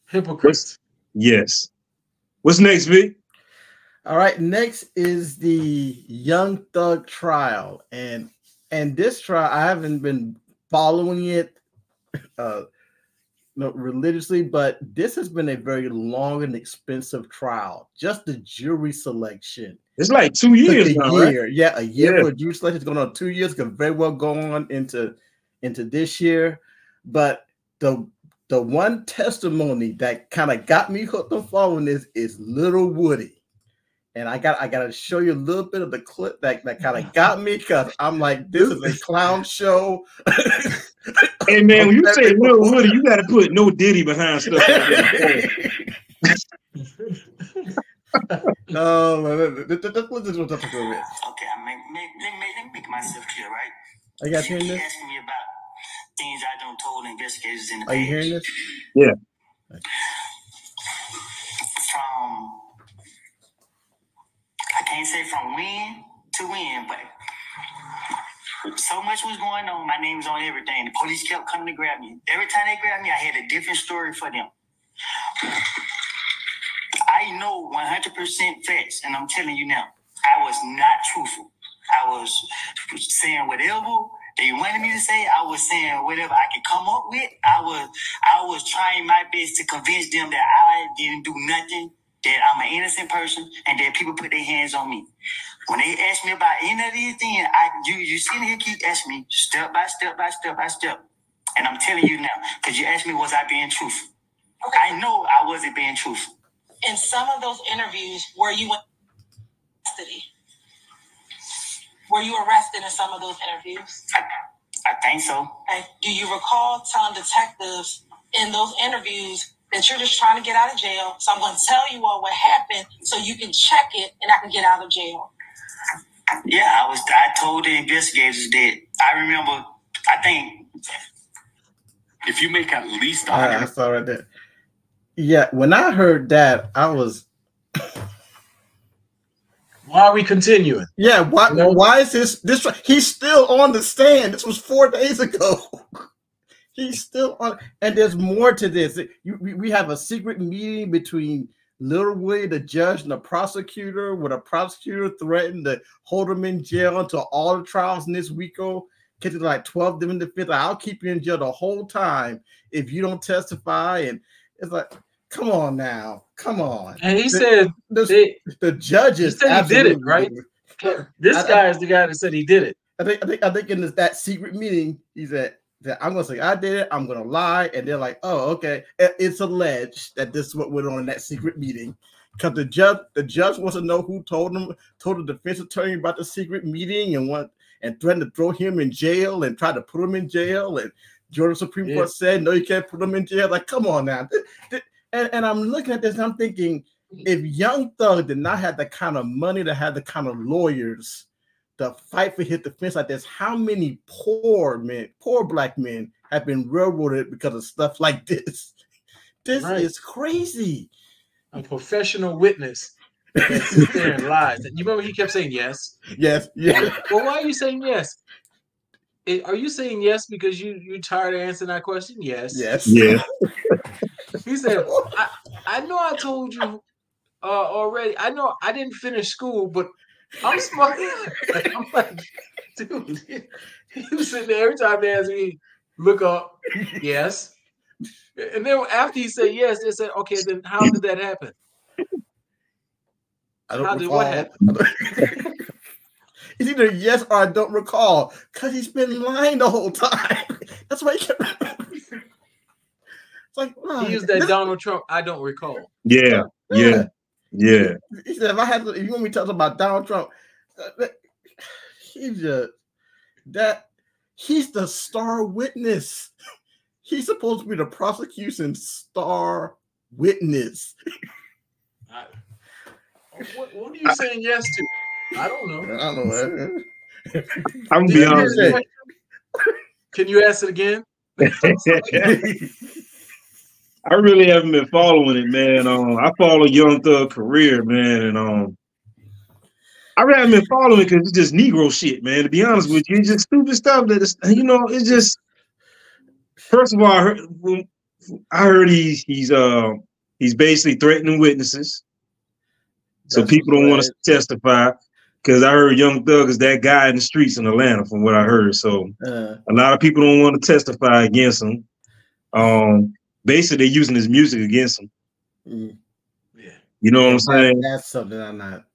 Hypocrites. Yes. What's next, Vic? All right, next is the Young Thug trial, and this trial I haven't been following it uh no, religiously, but this has been a very long and expensive trial. Just the jury selection It's like 2 took years a now, right? year. Yeah, a year Yeah. for a jury selection. It's going on 2 years. Could very well go on into this year. But the one testimony that kind of got me hooked on following this is Little Woody. And I got to show you a little bit of the clip that kind of got me, because I'm like, this is a clown show. Hey man, when you say Lil Woody, you got to put no Diddy behind stuff like that. No, let's just talk about it. Okay, let me make myself clear, right? Are you guys hearing this? Asking me about things I don't told investigators in the Are you hearing this? Yeah. From, I can't say from when to when, but so much was going on. My name was on everything. The police kept coming to grab me. Every time they grabbed me, I had a different story for them. I know 100% facts, and I'm telling you now, I was not truthful. I was saying whatever they wanted me to say. I was saying whatever I could come up with. I was trying my best to convince them that I didn't do nothing, that I'm an innocent person, and that people put their hands on me. When they ask me about any of these things, you sitting here keep asking me step by step by step by step. And I'm telling you now, because you asked me, was I being truthful? Okay. I know I wasn't being truthful. In some of those interviews, were you in custody? Were you arrested in some of those interviews? I think so. Okay. Do you recall telling detectives in those interviews that you're just trying to get out of jail, so I'm going to tell you all what happened so you can check it and I can get out of jail? Yeah, I told the investigators that I remember, I think, if you make at least I saw right there. Yeah, when I heard that, I was. Why are we continuing? Yeah, why is this? He's still on the stand. This was 4 days ago. He's still on, and there's more to this. We have a secret meeting between Little Woody, the judge, and the prosecutor, where the prosecutor threatened to hold him in jail until all the trials in this week go. Get to like 12 different defense. I'll keep you in jail the whole time if you don't testify. And it's like, come on now, come on. And he said the judges. He said he did it, right? This guy is the guy that said he did it. I think in that secret meeting, he said that I'm gonna say I did it. I'm gonna lie, and they're like, oh, okay. It's alleged that this is what went on in that secret meeting, because the judge wants to know who told the defense attorney about the secret meeting and threatened to throw him in jail and tried to put him in jail. And Georgia Supreme Court said, no, you can't put him in jail. Like, come on now. And I'm looking at this and I'm thinking, if Young Thug did not have the kind of money to have the kind of lawyers to fight for his defense like this, how many poor black men have been railroaded because of stuff like this? This is crazy. A professional witness that sits there and lies. And you remember he kept saying yes? Yes. Yeah. Well, why are you saying yes? Are you saying yes because you tired of answering that question? Yes. Yes. Yeah. He said, I know I told you already. I know I didn't finish school, but I'm smart. I'm like, dude, he was sitting there every time they asked me, look up, yes. And then after he said yes, they said, okay, then how did that happen? I don't recall. What happened? It's either yes or I don't recall, because he's been lying the whole time. That's why he kept. It's like, he used that Donald Trump. I don't recall. Yeah. He said, if you want me to talk about Donald Trump, he's the star witness. He's supposed to be the prosecution's star witness. What are you saying yes to? I don't know. I don't know. I'm gonna be honest with you. Can you ask it again? I really haven't been following it, man. I follow Young Thug career, man, and I really haven't been following it because it's just Negro shit, man. To be honest with you, it's just stupid stuff that is, it's just. First of all, I heard he's basically threatening witnesses, so That's people don't want to right. testify. Because I heard Young Thug is that guy in the streets in Atlanta, from what I heard. So a lot of people don't want to testify against him. Basically, they're using his music against him. Yeah. You know what I'm saying? That's something I'm not.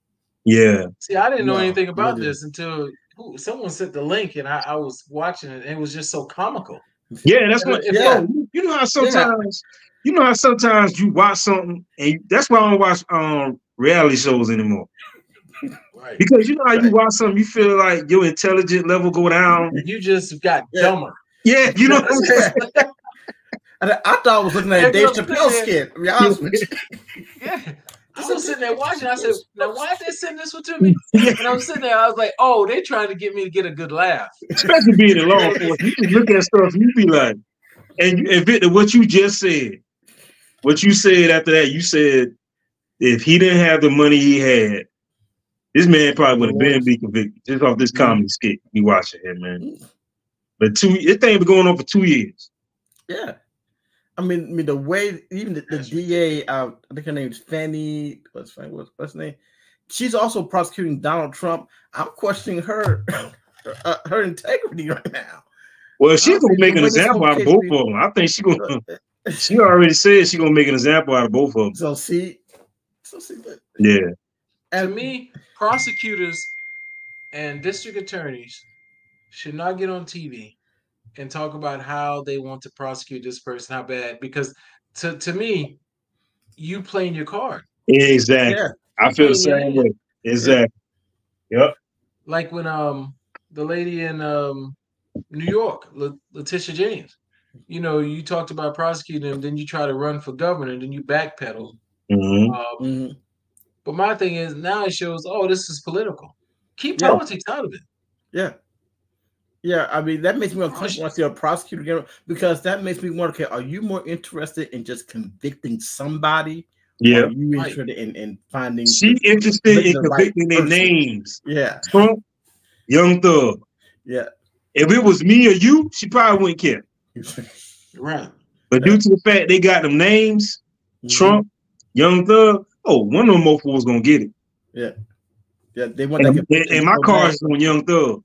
Yeah. See, I didn't know No, anything about really. this until someone sent the link, and I was watching it, and it was just so comical. Yeah, that's what. Yeah. You know how sometimes you watch something, and that's why I don't watch reality shows anymore. Right. Because you know how you watch something, you feel like your intelligence level go down. You just got dumber. Yeah, you know what I'm saying? I thought I was looking at Dave Chappelle skit. To be honest with you. Yeah. I was sitting there watching. I said, now why did they send this one to me? And I was sitting there, I was like, oh, they trying to get me to get a good laugh. Especially being in law enforcement. You can look at stuff, you be like, and Victor, what you just said, what you said after that, you said if he didn't have the money he had, this man probably would have been be convicted just off this comedy skit we watching here, man. But this thing been going on for 2 years. Yeah. I mean, the way even the DA, I think her name is Fannie. What's her name? She's also prosecuting Donald Trump. I'm questioning her integrity right now. Well, she's gonna make an example out of both of them. I think she's gonna. She already said she's gonna make an example out of both of them. So see, yeah. And to me, prosecutors and district attorneys should not get on TV and talk about how they want to prosecute this person, how bad, because to me, you playing your card. Exactly. Yeah. I feel the same way. Exactly. Yep. Like when the lady in New York, Letitia James, you know, you talked about prosecuting him, then you try to run for governor, then you backpedal. But my thing is now it shows, oh, this is political. Keep politics out of it. Yeah. Yeah, I mean, that makes me uncomfortable when I see a prosecutor because that makes me wonder, okay, are you more interested in just convicting somebody? Yeah. Or are you interested in finding... She interested in convicting their names. Yeah. Trump, Young Thug. Yeah. If it was me or you, she probably wouldn't care. Right. But due to the fact they got them names, Trump, Young Thug, one of them mofos was going to get it. Yeah. Yeah, they want and my car is on Young Thug.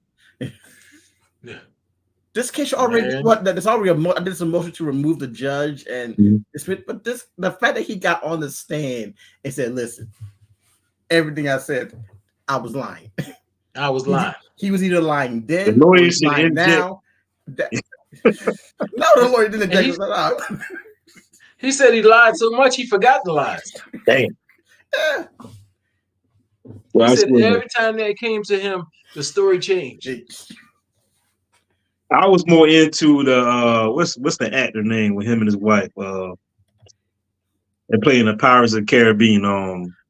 Yeah. This case already there's already I did some motion to remove the judge and but the fact that he got on the stand and said, listen, everything I said, I was lying. I was lying. He was either lying then or lying now. No, the lawyer didn't take that out. He said he lied so much he forgot the lies. Damn. Yeah. Well, he said every time that came to him, the story changed. I was more into the what's the actor name with him and his wife? They play in the Pirates of the Caribbean.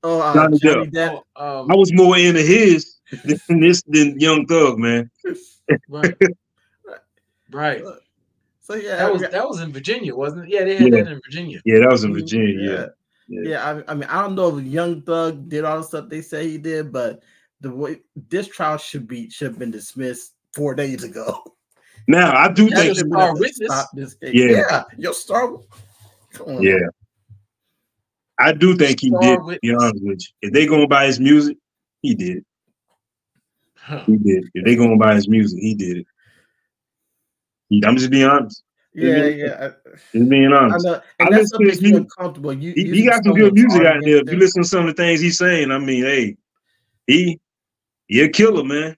Johnny Depp. I was more into his than Young Thug, man. Right. Right. So yeah, that was in Virginia, wasn't it? Yeah, they had that in Virginia. Yeah, that was in Virginia. Yeah. I mean, I don't know if Young Thug did all the stuff they say he did, but the way this trial should have been dismissed 4 days ago. Now I do think your star. Come on, man. I do think he did. To be honest with you, if they going by his music, he did. He did. If they going by his music, he did it. I'm just being honest. Yeah. Just being honest. I know. And that's what makes me uncomfortable. He got some good music out there. If you listen to some of the things he's saying, I mean, hey, he a killer, man.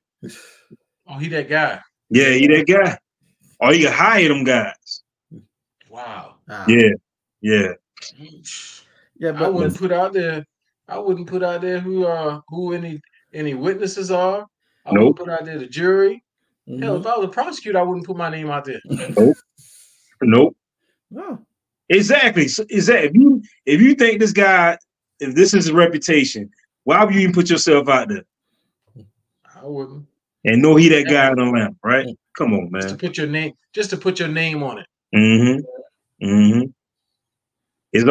Oh, he that guy. Yeah, he that guy. Or you can hire them guys. Wow. Yeah. Yeah, but I wouldn't put out there. I wouldn't put out there who any witnesses are. I wouldn't put out there the jury. Hell, if I was a prosecutor, I wouldn't put my name out there. Nope. No. Exactly. If you think this guy, if this is his reputation, why would you even put yourself out there? I wouldn't. And know he that guy in the lamp, right? Come on, man. Just to put your name on it. It's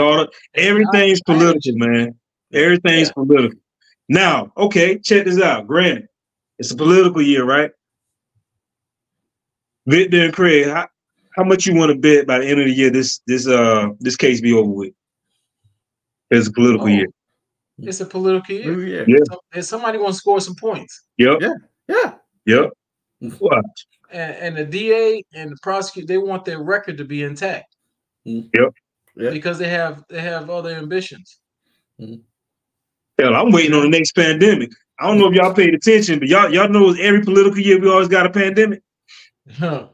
everything's political, man. Everything's political. Now, okay, check this out. Granted, it's a political year, right? Victor and Craig, How much you want to bet by the end of the year this case be over with? It's a political year. It's a political year. Yeah. And somebody want to score some points. Yep. Yeah. Watch. And the DA and the prosecutor, they want their record to be intact. Yep. Because they have other ambitions. Hell, I'm waiting on the next pandemic. I don't know if y'all paid attention, but y'all know every political year we always got a pandemic. Seems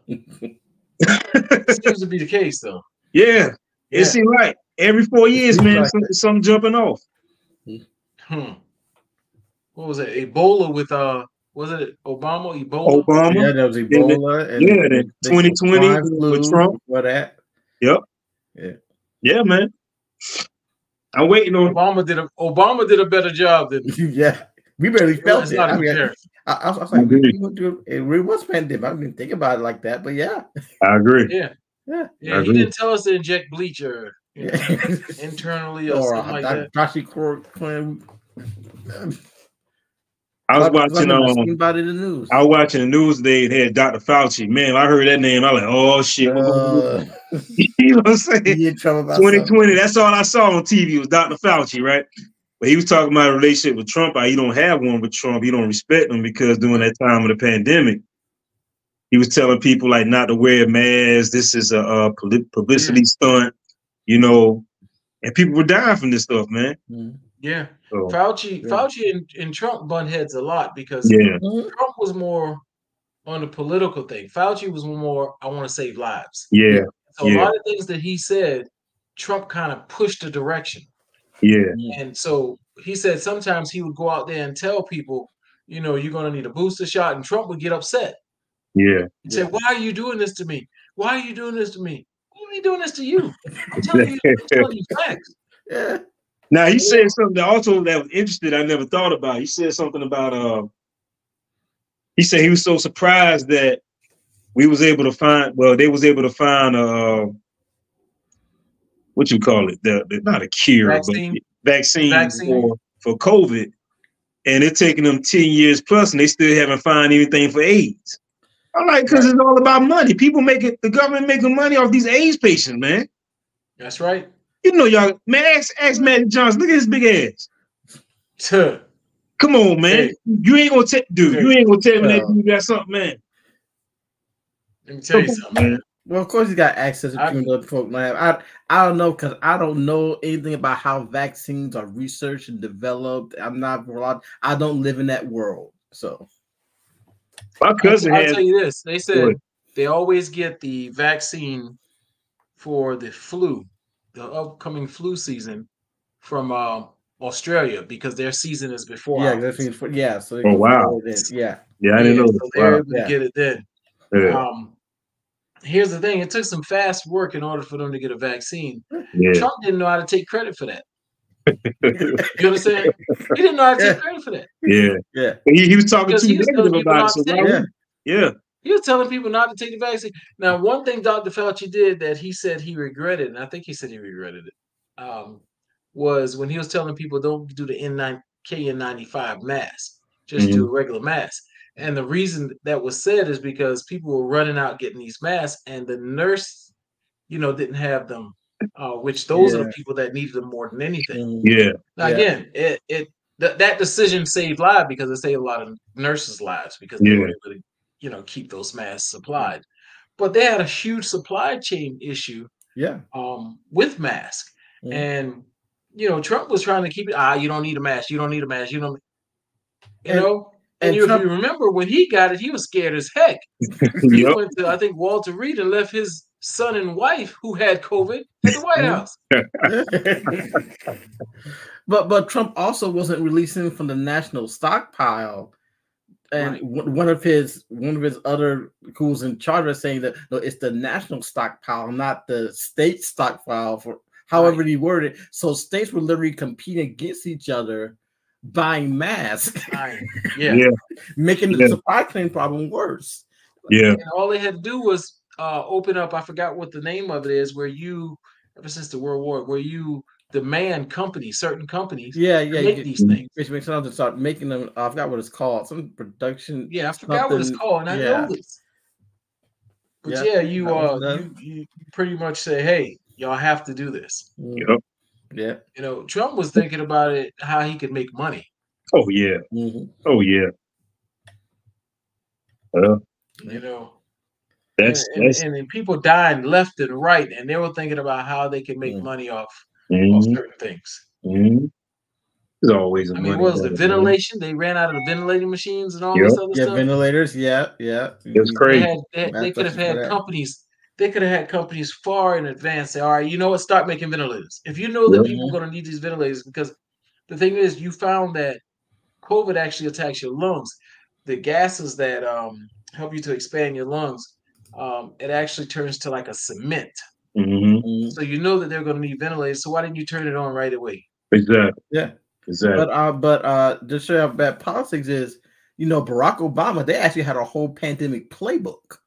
to be the case, though. Yeah. It seems like every 4 years, man, something jumping off. What was it? Ebola with was it Obama? Ebola? Yeah, that was Ebola. And 2020 with Trump. For that. Yep. Yeah, man. I'm waiting on Obama did a better job than we barely felt it. I was like, it really was pandemic. I didn't think about it like that, but yeah. I agree. Yeah. He didn't tell us to inject bleach or internally or something like that. I was watching I was watching the news today. It had Dr. Fauci. Man, I heard that name. I was like, oh shit. You know what I'm saying? 2020. That's all I saw on TV was Dr. Fauci, right? But he was talking about a relationship with Trump. How you don't have one with Trump. You don't respect him because during that time of the pandemic, he was telling people like not to wear masks. This is a publicity stunt, you know, and people were dying from this stuff, man. Yeah. So, Fauci and Trump butt heads a lot because Trump was more on the political thing. Fauci was more, I want to save lives. Yeah. So a lot of things that he said, Trump kind of pushed the direction. Yeah. And so he said sometimes he would go out there and tell people, you know, you're going to need a booster shot, and Trump would get upset. Yeah. He said, why are you doing this to me? Why are you doing this to me? Why are you doing this to you? I'm telling you facts. Yeah. Now he said something that also that was interesting. I never thought about. He said something about he said he was so surprised that we was able to find. Well, they was able to find what you call it? The not a cure, vaccine. But vaccine. For COVID, and it's taking them 10 years plus, and they still haven't found anything for AIDS. I'm like, because it's all about money. The government making money off these AIDS patients, man. That's right. You know, y'all, man, ask Magic Johnson. Look at his big ass. Come on, man. Hey. You ain't gonna you ain't gonna tell me that you got something, man. Let me tell you something, man. Well, of course, he got access to other folk, man. I don't know because I don't know anything about how vaccines are researched and developed. I don't live in that world, so. My cousin I'll tell you this. They said they always get the vaccine for the flu, the upcoming flu season from Australia because their season is before ours. So oh wow. Yeah, I didn't know. So they're able to get it then. Yeah. Here's the thing. It took some fast work in order for them to get a vaccine. Yeah. Trump didn't know how to take credit for that. You understand? He didn't know how to take credit for that. Yeah. He was talking too negative about it. So He was telling people not to take the vaccine. Now, one thing Dr. Fauci did that he said he regretted, and I think he said he regretted it, was when he was telling people don't do the KN95 mask, just do a regular mask. And the reason that was said is because people were running out getting these masks, and the nurse, didn't have them. Which those are the people that needed them more than anything. Now again, that decision saved lives because it saved a lot of nurses' lives because they were able to, keep those masks supplied. But they had a huge supply chain issue. With masks, and Trump was trying to keep it. You don't need a mask. You don't need a mask. You don't. And if you remember when he got it, he was scared as heck. He went to, I think, Walter Reed and left his son and wife who had COVID at the White House. But Trump also wasn't releasing from the national stockpile. And one of his other who's in charge was saying that no, it's the national stockpile, not the state stockpile, for however he worded it. So states were literally competing against each other, buying masks, making the supply chain problem worse. And all they had to do was open up. I forgot what the name of it is, where you, ever since the World War, where you demand certain companies, make these things. Which makes sense to start making them. I forgot what it's called. Some production. Yeah, I forgot what it's called. And I know this. But yeah, you pretty much say, hey, y'all have to do this. Yep. Yeah. You know, Trump was thinking about it, how he could make money. Oh yeah. Oh yeah. You know, that's and people dying left and right, and they were thinking about how they could make money off certain things. There's always a I mean, money. what was the ventilation? They ran out of the ventilating machines and all this other stuff. Ventilators. Yeah. It's crazy. They could have had companies. They could have had companies far in advance say, all right, you know what? Start making ventilators. If you know that people are going to need these ventilators, because the thing is, you found that COVID actually attacks your lungs. The gases that help you to expand your lungs, it actually turns to like a cement. So you know that they're going to need ventilators. So why didn't you turn it on right away? Exactly. Yeah. Exactly. But to show how bad politics is, you know, Barack Obama, they actually had a whole pandemic playbook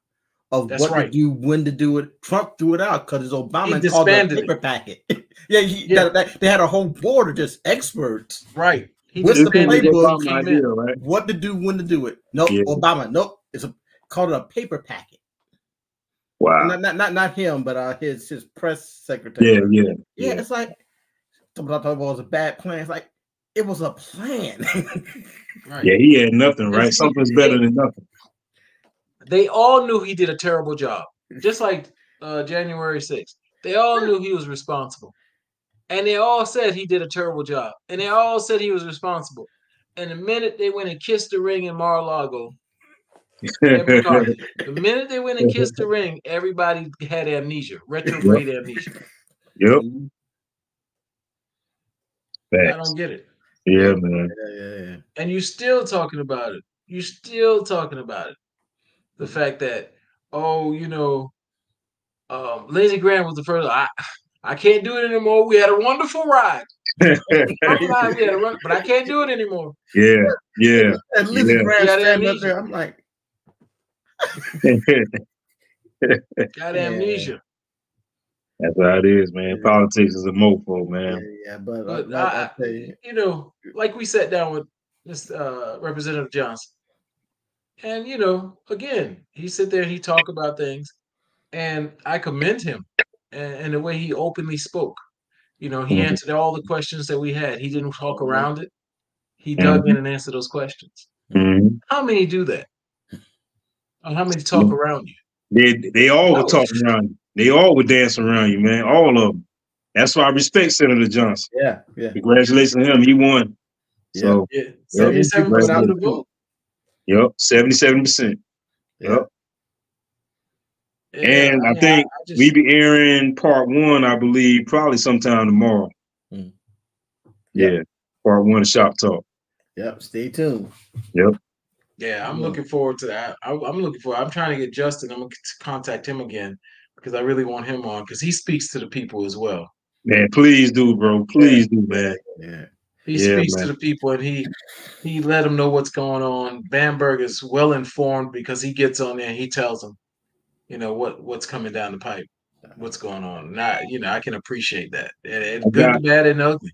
of what to do, when to do it. Trump threw it out because it's Obama called it a paper packet. They had a whole board of just experts. Right. What's the playbook? Idea, right? What to do, when to do it. Nope. Obama. Nope. It's called it a paper packet. Wow. Not him, but his press secretary. Yeah. It's like somebody thought it was a bad plan. It's like it was a plan. Right. Yeah, he had nothing, right? Something's better than nothing. They all knew he did a terrible job. Just like January 6th. They all knew he was responsible. And they all said he did a terrible job. And they all said he was responsible. And the minute they went and kissed the ring in Mar-a-Lago, the minute they went and kissed the ring, everybody had amnesia, retrograde amnesia. Yep. I don't get it. Yeah, man. Yeah. And you're still talking about it. You're still talking about it. The fact that, Lindsey Graham was the first. I can't do it anymore. We had a wonderful ride. But I can't do it anymore. Yeah. And Lindsey Graham standing up there, I'm like, got amnesia. That's how it is, man. Politics is a mofo, man. Yeah, but I like we sat down with this Representative Johnson, and again, he sit there and he talk about things, and I commend him and the way he openly spoke. He answered all the questions that we had. He didn't talk around it. He dug in and answered those questions. How many do that? Or how many talk around you? They all would talk around you. They all would dance around you, man. All of them. That's why I respect Senator Johnson. Yeah. Congratulations to him. He won. So 77% of the vote. Yep, 77%. Yep. And I think we be airing part 1, I believe, probably sometime tomorrow. Yeah, part 1 of Shop Talk. Yep, stay tuned. Yep. Yeah, I'm looking forward to that. I'm trying to get Justin. I'm going to contact him again because I really want him on because he speaks to the people as well. Man, please do, bro. Please do, man. Yeah. He speaks to the people and he let them know what's going on. Bamberg is well informed because he gets on there and he tells them, what's coming down the pipe, what's going on. And I can appreciate that. And good, bad, and ugly.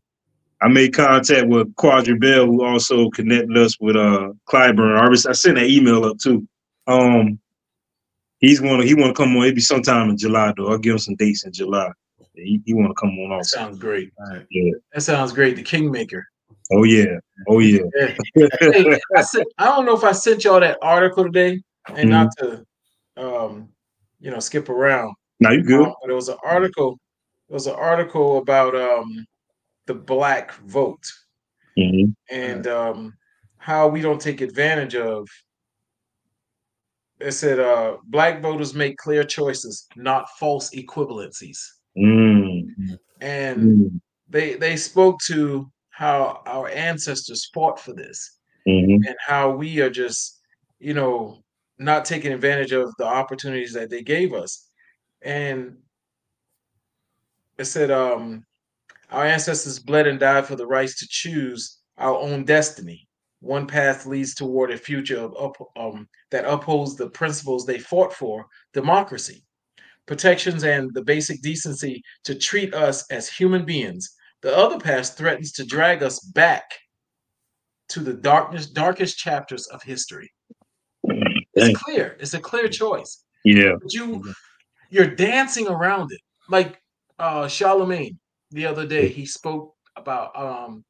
I made contact with Quadri Bell, who also connected us with Clyburn. I sent an email up too. He want to come on. It'll be sometime in July though. I'll give him some dates in July. He want to come on also. That sounds great. Right. Yeah. That sounds great. The Kingmaker. Oh yeah. Hey, I don't know if I sent y'all that article today, and not to skip around. No, you good. But it was an article. It was an article about the black vote and how we don't take advantage of. It said black voters make clear choices, not false equivalencies. And they spoke to how our ancestors fought for this and how we are just, not taking advantage of the opportunities that they gave us. And it said our ancestors bled and died for the rights to choose our own destiny. One path leads toward a future that upholds the principles they fought for: democracy, protections, and the basic decency to treat us as human beings. The other path threatens to drag us back to the darkest chapters of history. It's clear. It's a clear choice. Yeah. But you're dancing around it. Like Charlemagne the other day, he spoke about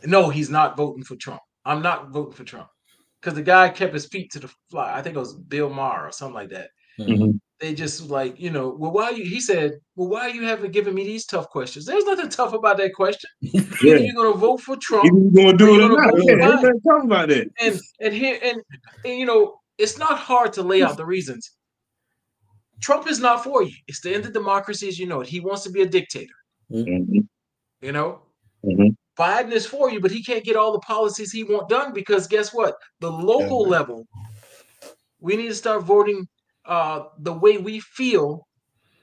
no, he's not voting for Trump. I'm not voting for Trump. Because the guy kept his feet to the fly. I think it was Bill Maher or something like that. Mm-hmm. They just like, well, why you? He said, well, why you haven't given me these tough questions? There's nothing tough about that question. Yeah. Either you're going to vote for Trump, you're going to do it or not. vote Yeah, for ain't Biden. nothing talking about that. And here and it's not hard to lay out the reasons. Trump is not for you. It's the end of democracy as you know it. He wants to be a dictator. Mm-hmm. Mm-hmm. Biden is for you, but he can't get all the policies he wants done because guess what? The local level, we need to start voting the way we feel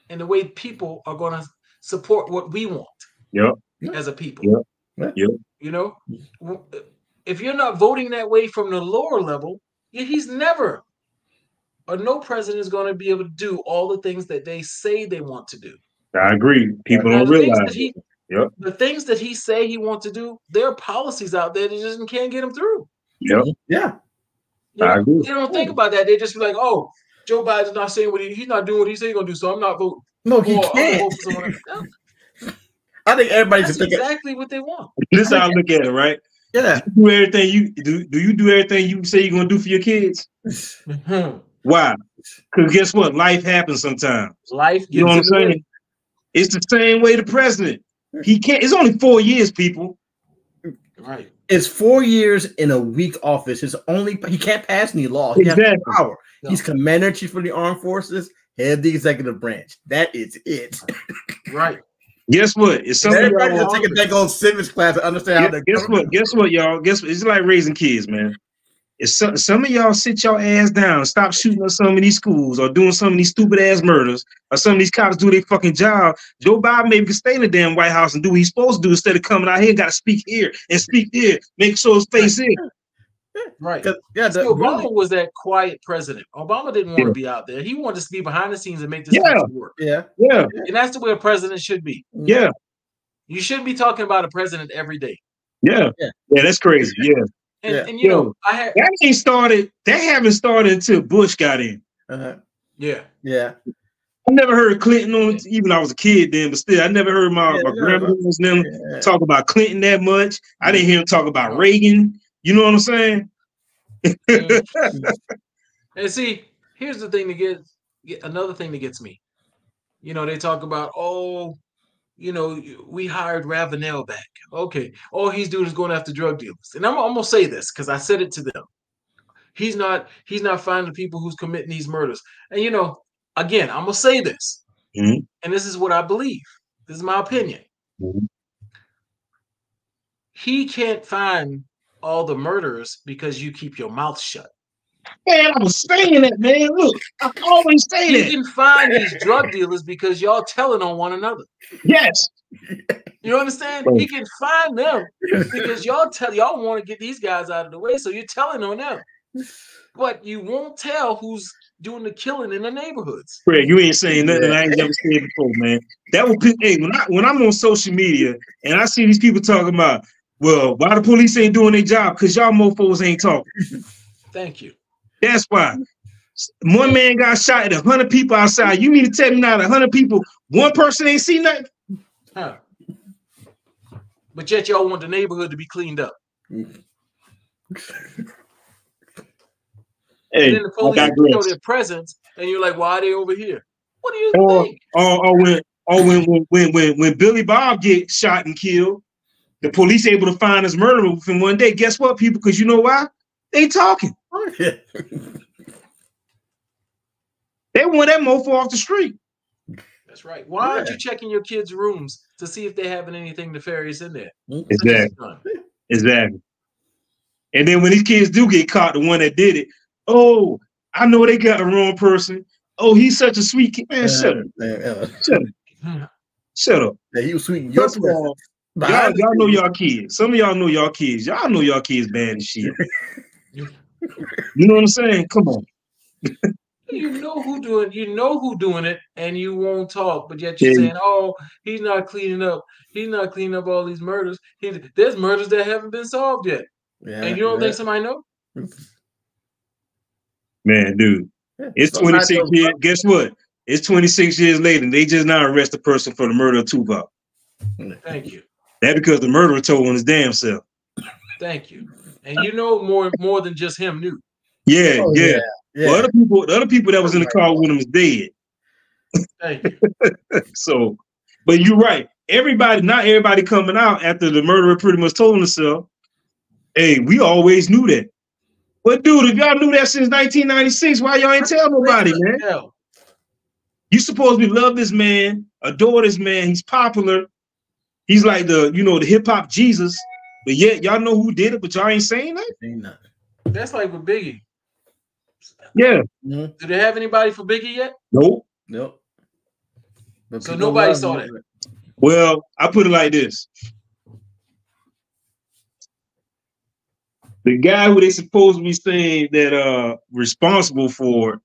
and the way people are going to support what we want as a people. If you're not voting that way from the lower level, he's never or no president is going to be able to do all the things that they say they want to do. I agree. People don't realize it. The things that he say he wants to do, there are policies out there that just can't get him through. Yeah. I agree. They don't think about that. They just be like, oh, Joe Biden's not saying he's not doing what he said he's going to do, so I'm not voting. No, he can't. I think everybody's exactly what they want. This is how I look at it, right? Yeah. Do everything you do. Do you do everything you say you're going to do for your kids? Why? Because guess what? Life happens sometimes. You know what I'm saying? It's the same way the president. He can't. It's only 4 years, people. Right. It's 4 years in a weak office. He can't pass any laws. He has no power. No. He's commander in chief for the armed forces, head of the executive branch. That is it. Right. Guess what? It's something everybody to take a back on civics class to understand how that. Guess what, y'all? It's like raising kids, man. It's some of y'all sit your ass down, stop shooting up some of these schools or doing some of these stupid ass murders, or some of these cops do their fucking job. Joe Biden maybe can stay in the damn White House and do what he's supposed to do instead of coming out here and got to speak here and speak there, make sure his face in. Right. Obama was that quiet president. Obama didn't want to be out there. He wanted to be behind the scenes and make this country work. Yeah. And that's the way a president should be. Yeah. You shouldn't be talking about a president every day. Yeah, that's crazy. Yeah. And you know, that haven't started until Bush got in. Yeah. I never heard Clinton on, even I was a kid then, but still, I never heard my grandparents talk about Clinton that much. I didn't hear him talk about Reagan. You know what I'm saying? And see, here's the thing another thing that gets me. You know, they talk about, we hired Ravenel back. Okay. All he's doing is going after drug dealers. And I'm going to say this because I said it to them. He's not finding the people who's committing these murders. And, again, I'm going to say this. Mm-hmm. And this is what I believe. This is my opinion. Mm-hmm. He can't find all the murderers because you keep your mouth shut. Man, I was saying that, man. Look, I always say that. He can find these drug dealers because y'all telling on one another. Yes. You understand? He can find them because y'all want to get these guys out of the way, so you're telling on them. But you won't tell who's doing the killing in the neighborhoods. Craig, you ain't saying nothing I ain't never said before, man. That will pick. Hey, when I'm on social media and I see these people talking about, well, why the police ain't doing their job? Because y'all mofos ain't talking. Thank you. That's why. One man got shot at 100 people outside. You mean to tell me now 100 people, one person ain't seen nothing? Huh. But yet y'all want the neighborhood to be cleaned up. Hey, and then the police show their presence, and you're like, why are they over here? What do you think? When Billy Bob get shot and killed, the police able to find his murderer within one day. Guess what, people? Because you know why? They talking. They want that mofo off the street. That's right. Why aren't you checking your kids' rooms to see if they're having anything nefarious in there? Exactly. And then when these kids do get caught, the one that did it, oh, I know they got the wrong person. Oh, he's such a sweet kid. Man, shut up. Shut up. Yeah, he was sweet. First of all, y'all know y'all kids. Some of y'all know y'all kids. Y'all know y'all kids bad as shit. You know what I'm saying? Come on. You know who doing it, and you won't talk, but yet you're saying, "Oh, he's not cleaning up. He's not cleaning up all these murders. There's murders that haven't been solved yet, and you don't think somebody know?" Man, dude, It's 26 years. Guess what? It's 26 years later, and they just now arrest the person for the murder of Tupac. Thank you. That because the murderer told on his damn self. Thank you. And you know more than just him knew. Yeah, Oh, yeah. yeah. Well, the other people that was in the car with him was dead. Thank you. So, but you're right. Not everybody coming out after the murderer pretty much told himself, hey, we always knew that. But dude, if y'all knew that since 1996, why y'all ain't tell nobody, man? Hell. You supposed to love this man, adore this man. He's popular. He's like the hip hop Jesus. But yet y'all know who did it, but y'all ain't saying that. Ain't nothing. That's like with Biggie. Yeah. Do they have anybody for Biggie yet? Nope. But so nobody saw that. Well, I put it like this. The guy who they supposed to be saying that responsible for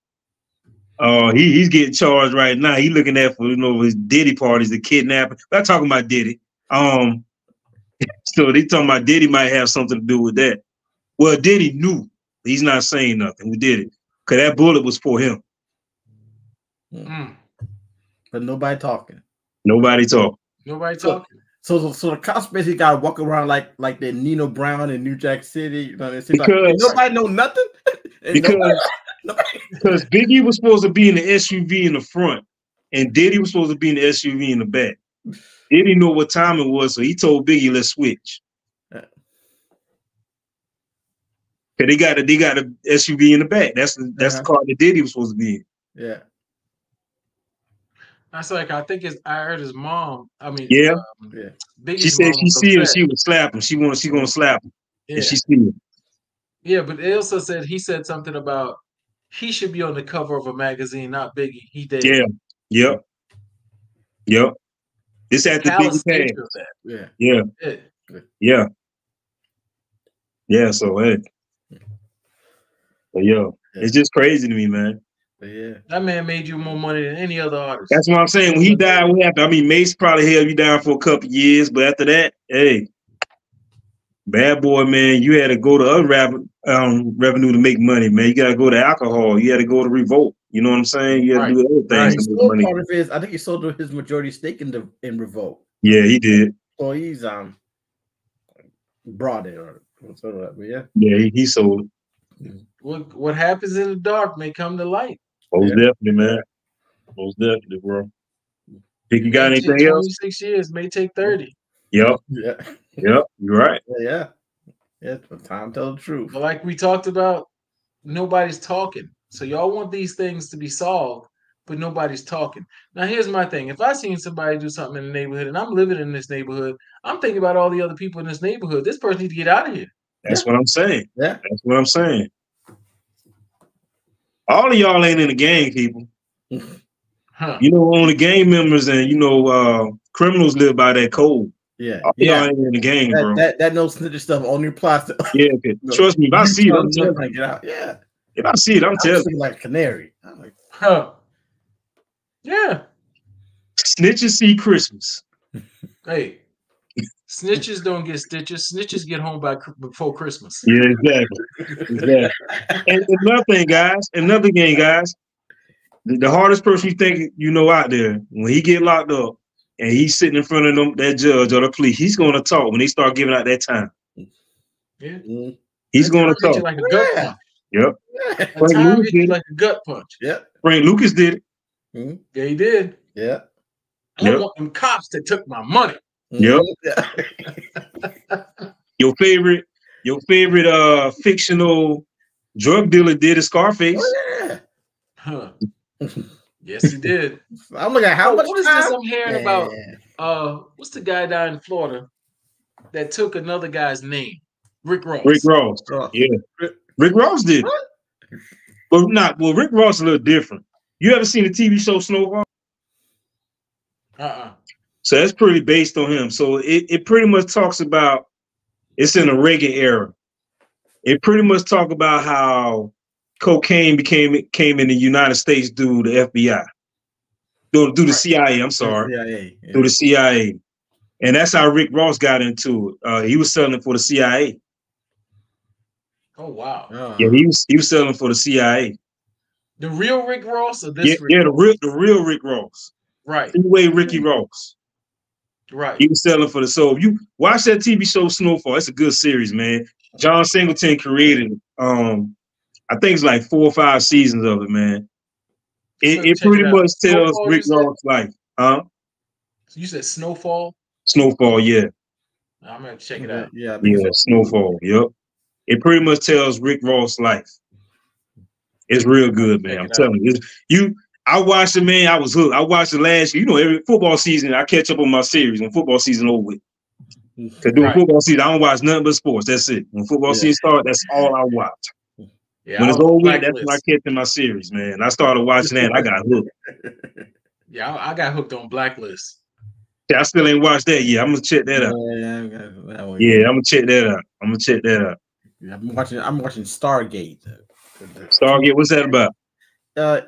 he's getting charged right now. He looking at for his Diddy parties, the kidnapping. I'm talking about Diddy. So they talking about Diddy might have something to do with that. Well, Diddy knew. He's not saying nothing. Who did it? Because that bullet was for him. But nobody talking. Nobody talking. Nobody talking. So the cops basically got to walk around like the Nino Brown in New Jack City. You know, because like, nobody know nothing. Because Biggie was supposed to be in the SUV in the front, and Diddy was supposed to be in the SUV in the back. Diddy know what time it was, so he told Biggie, "Let's switch." They got the SUV in the back. That's the car that Diddy was supposed to be in. Yeah. That's like I heard his mom. I mean, yeah. Biggie's she said mom she see him. She would slap him. She gonna slap him. Yeah. And she see him. Yeah, but they also said he said something about he should be on the cover of a magazine, not Biggie. He did. Yeah. Yep. This at the Biggie past. Yeah. So hey. But it's just crazy to me, man. Yeah. That man made you more money than any other artist. That's what I'm saying. When he died, what happened? I mean, Mace probably held you down for a couple of years, but after that, hey, Bad Boy, man, you had to go to other revenue to make money, man. You got to go to alcohol. You had to go to Revolt. You know what I'm saying? You had to do other things to make money. Part of his, I think he sold his majority stake in Revolt. Yeah, he did. So he's brought it or something like that. Yeah. Yeah, he sold it. What happens in the dark may come to light. Most definitely, man. Most definitely, bro. Think you got anything else? 26 years may take 30. Yep. Yeah. Yep. You're right. Yeah. Time tell the truth. But like we talked about, nobody's talking. So y'all want these things to be solved, but nobody's talking. Now here's my thing: if I seen somebody do something in the neighborhood and I'm living in this neighborhood, I'm thinking about all the other people in this neighborhood. This person needs to get out of here. That's what I'm saying. Yeah. That's what I'm saying. All of y'all ain't in the gang, people. Only gang members and criminals live by that code. Yeah. All y'all ain't in the gang, bro. That no snitch stuff only applies to. Yeah, okay. Trust me, if I see it, I'm telling you. Get out. Yeah. If I see it, I'm telling you. Like a canary. I'm like, yeah. Snitches see Christmas. Hey. Snitches don't get stitches. Snitches get home before Christmas. Yeah, exactly. And another thing, guys. The hardest person you think out there, when he get locked up and he's sitting in front of that judge or the police, he's going to talk when they start giving out that time. Yeah, he's going to talk like a gut punch. Yep. Yeah. Frank Lucas did like a gut punch. Yep. Frank Lucas did it. Mm-hmm. Yeah, he did. Yeah. I want them cops that took my money. Yep. Your favorite fictional drug dealer did a Scarface. Oh, yeah. Huh. Yes, he did. I'm looking at how much. What is this I'm hearing about? What's the guy down in Florida that took another guy's name? Rick Ross. Rick Ross. Yeah. Rick Ross did. But Rick Ross is a little different. You ever seen the TV show Snowfall? So that's pretty based on him. So it pretty much talks about, it's in the Reagan era. It pretty much talk about how cocaine came in the United States through the FBI. Through the CIA, I'm sorry. CIA, yeah. Through the CIA. And that's how Rick Ross got into it. He was selling it for the CIA. Oh, wow. Yeah, he was selling for the CIA. The real Rick Ross or this? Yeah, Rick Ross? the real Rick Ross. Right. Two-way Ricky Ross. Right. He was selling for the soul. You watch that TV show Snowfall. It's a good series, man. John Singleton created it. I think it's like 4 or 5 seasons of it, man. It pretty much tells Snowfall, Rick Ross' life. Huh? You said Snowfall? Snowfall, yeah. I'm gonna check it out. Yeah, Snowfall. Yep. It pretty much tells Rick Ross' life. It's real good, man. I'm telling you. I watched it, man. I was hooked. I watched it last year. You know, every football season, I catch up on my series when football season over with. Because during football season, I don't watch nothing but sports. That's it. When football season starts, that's all I watch. Yeah, when it's over with, that's when I catch in my series, man. I started watching that. I got hooked. Yeah, I got hooked on Blacklist. I still ain't watched that yet. I'm gonna check that out. Yeah, I'm gonna check that out. Yeah, I'm watching Stargate. Stargate, what's that about?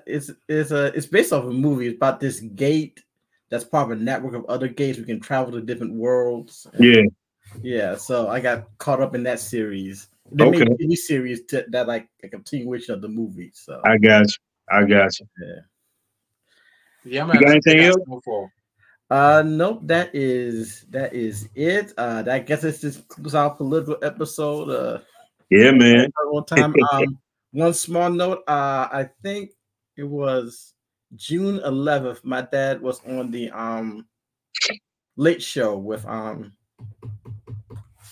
It's based off a movie. It's about this gate that's part of a network of other gates. We can travel to different worlds. Yeah. So I got caught up in that series. They made a TV series that like a continuation of the movie. So I got you. Yeah, you got anything else? Nope. That is it. I guess this just concludes our political episode. Yeah, man. One time. One small note. I think it was June 11th. My dad was on the Late Show with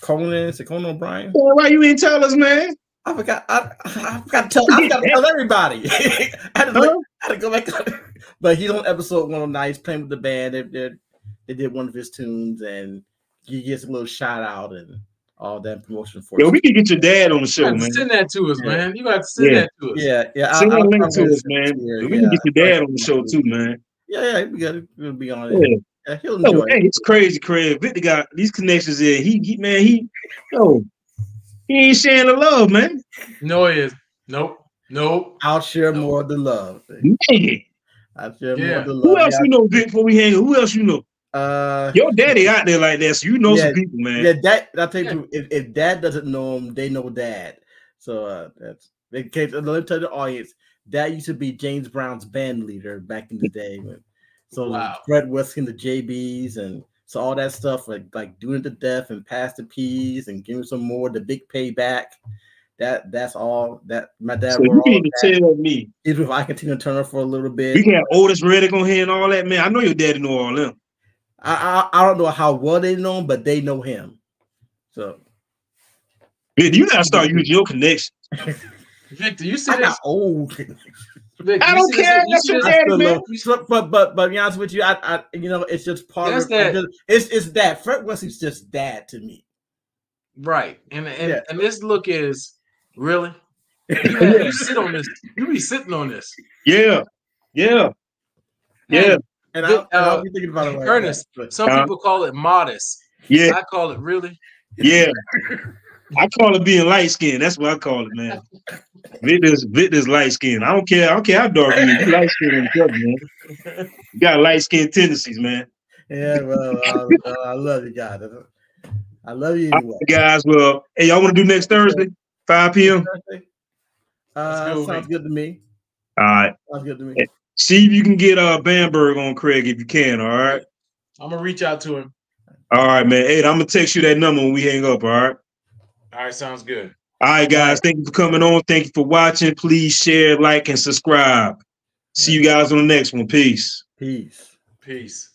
Conan. Is it Conan O'Brien? Well, why you ain't tell us, man? I forgot. I forgot to tell everybody. I had to go back. But he's on episode 109. He's playing with the band. They did one of his tunes, and he gets a little shout out and all that promotion for. Yo, we can get your dad on the show, man. Send that to us, man. You got to send that to us. Yeah. Send a link to us, man. We can get your dad on the show too, man. Yeah, we'll be on it. Yeah, he'll enjoy it. Hey, it's crazy, Craig. Victor got these connections there. He ain't sharing the love, man. No, he is. Nope. I'll share more of the love. Man. I'll share more of the love. Who else you know, Vic, before we hang? Who else you know? Your daddy out there like that, so you know some people, man. Yeah, I'll tell you, if dad doesn't know him, they know dad. So that's in case. Let me tell the audience, dad used to be James Brown's band leader back in the day. Fred Weskin, the JBs, and so all that stuff, like Doing It to Death and Pass the Peas and Give Me Some More, The Big Payback. That's all that my dad. So you need to tell me. Even if I continue to Turner for a little bit, you got Otis Reddick on here and all that, man. I know your daddy know all them. I don't know how well they know him, but they know him. So, you gotta start using your connections. Victor, you see I got old. Victor, I don't care. That's your daddy, man. But to be honest with you, I it's just part of that. It's that Fred Wesley's just dad to me. Right, and this look is really. You sit on this. You be sitting on this. Yeah. And I'll be thinking about it. Ernest, some people call it modest. Yeah, I call it really. Yeah, I call it being light skinned. That's what I call it, man. Victor's light skinned. I don't care how dark you are. You light skinned in the man. You got light skinned tendencies, man. Yeah, well, I love you guys. I love you anyway. Guys, well, hey, y'all want to do next Thursday, 5 p.m.? Sounds good to me. All right. Sounds good to me. See if you can get Bamberg on Craig if you can, all right? I'm going to reach out to him. All right, man. Hey, I'm going to text you that number when we hang up, all right? All right, sounds good. All right, guys. Thank you for coming on. Thank you for watching. Please share, like, and subscribe. See you guys on the next one. Peace. Peace. Peace.